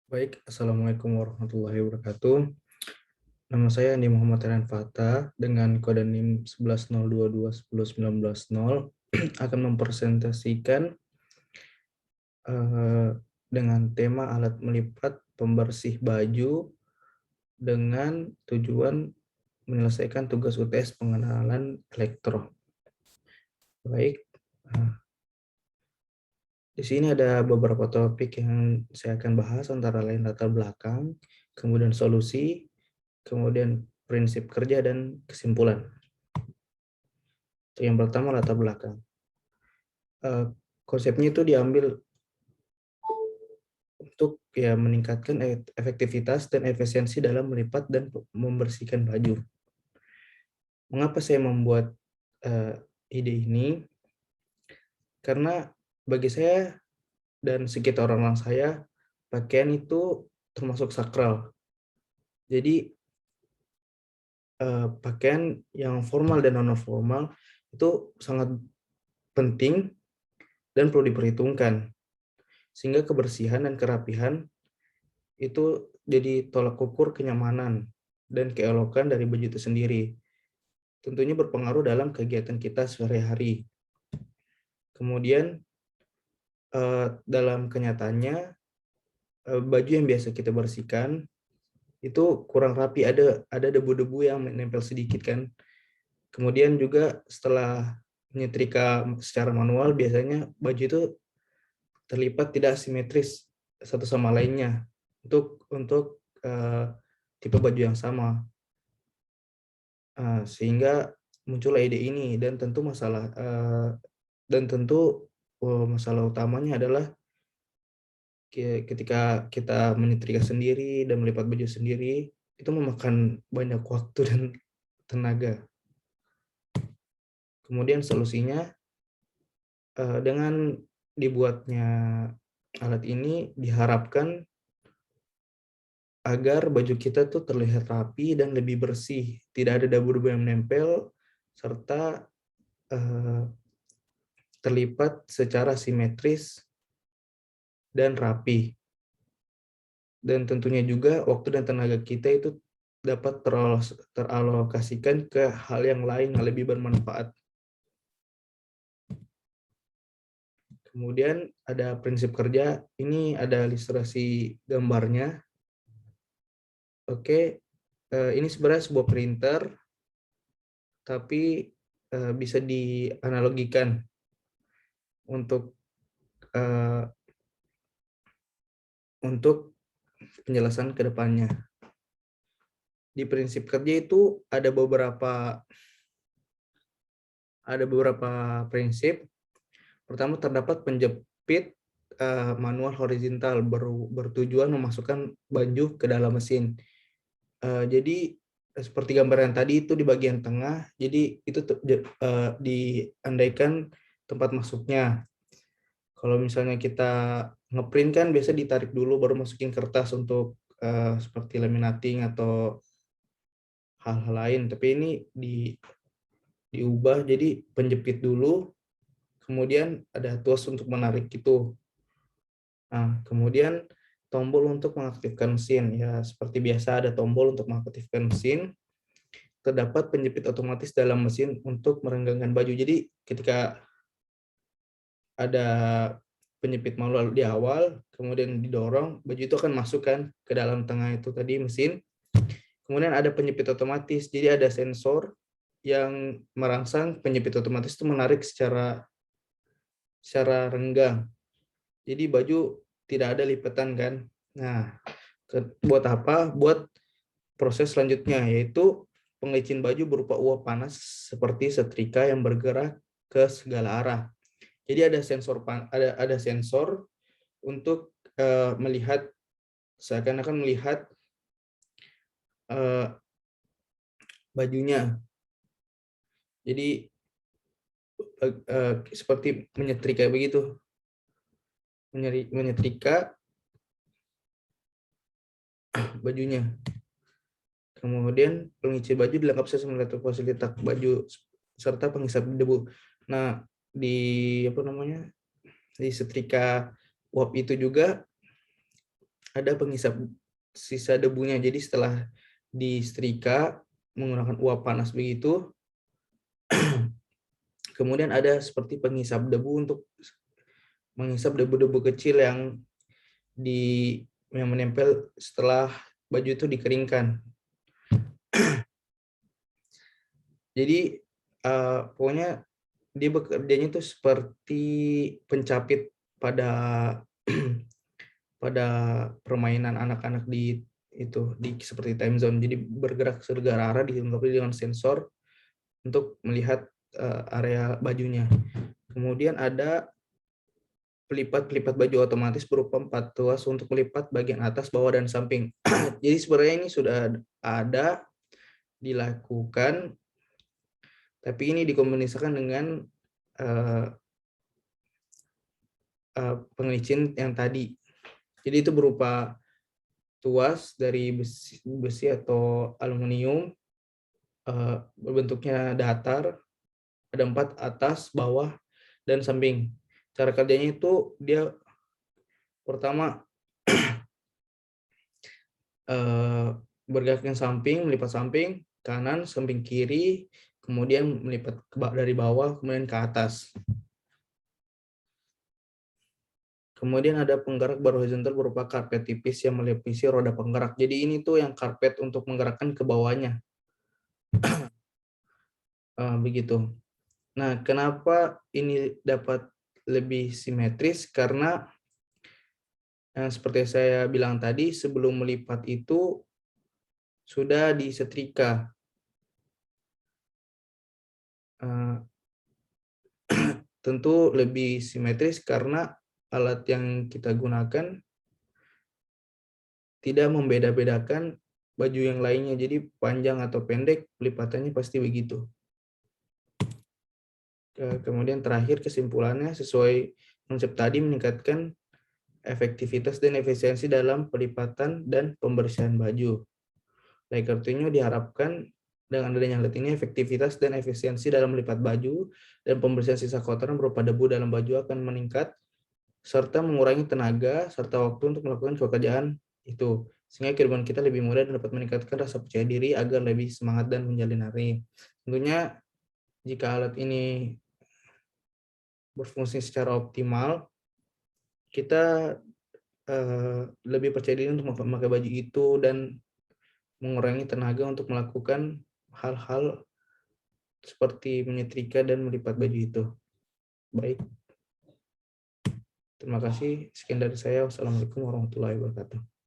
Baik, Assalamualaikum warahmatullahi wabarakatuh. Nama saya Andi Muhammad Rian Fata dengan kode NIM 11.022.10.19.0 akan mempresentasikan dengan tema alat melipat pembersih baju dengan tujuan menyelesaikan tugas UTS pengenalan elektro. Baik, di sini ada beberapa topik yang saya akan bahas, antara lain latar belakang, kemudian solusi, kemudian prinsip kerja dan kesimpulan. Yang pertama, latar belakang. Konsepnya itu diambil untuk meningkatkan efektivitas dan efisiensi dalam melipat dan membersihkan baju. Mengapa saya membuat ide ini? Karena bagi saya dan sekitar orang saya, pakaian itu termasuk sakral. Jadi pakaian yang formal dan non formal itu sangat penting dan perlu diperhitungkan, sehingga kebersihan dan kerapihan itu jadi tolak ukur kenyamanan dan keelokan dari baju itu sendiri. Tentunya berpengaruh dalam kegiatan kita sehari-hari. Kemudian dalam kenyataannya, baju yang biasa kita bersihkan itu kurang rapi, ada debu-debu yang menempel sedikit kan. Kemudian juga setelah menyetrika secara manual, biasanya baju itu terlipat tidak simetris satu sama lainnya untuk tipe baju yang sama. Sehingga muncul ide ini, dan tentu masalah utamanya adalah ketika kita menyetrika sendiri dan melipat baju sendiri, itu memakan banyak waktu dan tenaga. Kemudian solusinya, dengan dibuatnya alat ini diharapkan agar baju kita tuh terlihat rapi dan lebih bersih, tidak ada debu-debu yang menempel, serta terlipat secara simetris dan rapi. Dan tentunya juga waktu dan tenaga kita itu dapat teralokasikan ke hal yang lain yang lebih bermanfaat. Kemudian ada prinsip kerja, ini ada ilustrasi gambarnya. Oke, ini sebenarnya sebuah printer, tapi bisa dianalogikan untuk penjelasan ke depannya. Di prinsip kerja itu ada beberapa prinsip. Pertama, terdapat penjepit manual horizontal bertujuan memasukkan baju ke dalam mesin. Jadi seperti gambar yang tadi itu di bagian tengah, jadi itu diandaikan tempat masuknya. Kalau misalnya kita ngeprint kan biasa ditarik dulu baru masukin kertas untuk seperti laminating atau hal-hal lain, tapi ini diubah jadi penjepit dulu, kemudian ada tuas untuk menarik itu. Nah, kemudian tombol untuk mengaktifkan mesin. Ya, seperti biasa ada tombol untuk mengaktifkan mesin. Terdapat penjepit otomatis dalam mesin untuk merenggangkan baju. Jadi ketika ada penjepit manual di awal, kemudian didorong, baju itu akan masuk kan ke dalam tengah itu tadi mesin. Kemudian ada penjepit otomatis. Jadi ada sensor yang merangsang penjepit otomatis itu menarik secara renggang. Jadi baju tidak ada lipatan kan. Nah, buat apa? Buat proses selanjutnya, yaitu penglicin baju berupa uap panas seperti setrika yang bergerak ke segala arah. Jadi ada sensor untuk melihat, seakan-akan melihat bajunya. Jadi seperti menyetrika begitu. Menyetrika bajunya. Kemudian pengisi baju dilengkapi sistem fasilitas baju serta penghisap debu. Nah, di setrika uap itu juga ada penghisap sisa debunya. Jadi setelah disetrika menggunakan uap panas begitu, kemudian ada seperti penghisap debu untuk menghisap debu-debu kecil yang menempel setelah baju itu dikeringkan. Jadi pokoknya dia bekerjanya itu seperti pencapit pada pada permainan anak-anak di seperti time zone. Jadi bergerak segala arah dilengkapi dengan sensor untuk melihat area bajunya. Kemudian ada pelipat baju otomatis berupa 4 tuas untuk melipat bagian atas, bawah, dan samping. Jadi sebenarnya ini sudah ada dilakukan, tapi ini dikombinasikan dengan pengelicin yang tadi. Jadi itu berupa tuas dari besi atau aluminium, bentuknya datar, ada 4 atas, bawah, dan samping. Cara kerjanya itu dia pertama bergerak ke samping, melipat samping, kanan, samping kiri, kemudian melipat dari bawah, kemudian ke atas. Kemudian ada penggerak bar horizontal berupa karpet tipis yang melipisi roda penggerak. Jadi ini tuh yang karpet untuk menggerakkan ke bawahnya. Begitu. Nah, kenapa ini dapat lebih simetris? Karena seperti saya bilang tadi, sebelum melipat itu sudah disetrika. Tentu lebih simetris karena alat yang kita gunakan tidak membeda-bedakan baju yang lainnya. Jadi panjang atau pendek, lipatannya pasti begitu. Kemudian terakhir kesimpulannya, sesuai konsep tadi, meningkatkan efektivitas dan efisiensi dalam pelipatan dan pembersihan baju. Oleh karena diharapkan dengan adanya alat ini, efektivitas dan efisiensi dalam melipat baju dan pembersihan sisa kotoran berupa debu dalam baju akan meningkat, serta mengurangi tenaga serta waktu untuk melakukan pekerjaan itu. Sehingga kehidupan kita lebih mudah dan dapat meningkatkan rasa percaya diri agar lebih semangat dan menjalin hari. Tentunya jika alat ini berfungsi secara optimal, kita lebih percaya diri untuk memakai baju itu dan mengurangi tenaga untuk melakukan hal-hal seperti menyetrika dan melipat baju itu. Baik. Terima kasih. Sekian dari saya. Wassalamualaikum warahmatullahi wabarakatuh.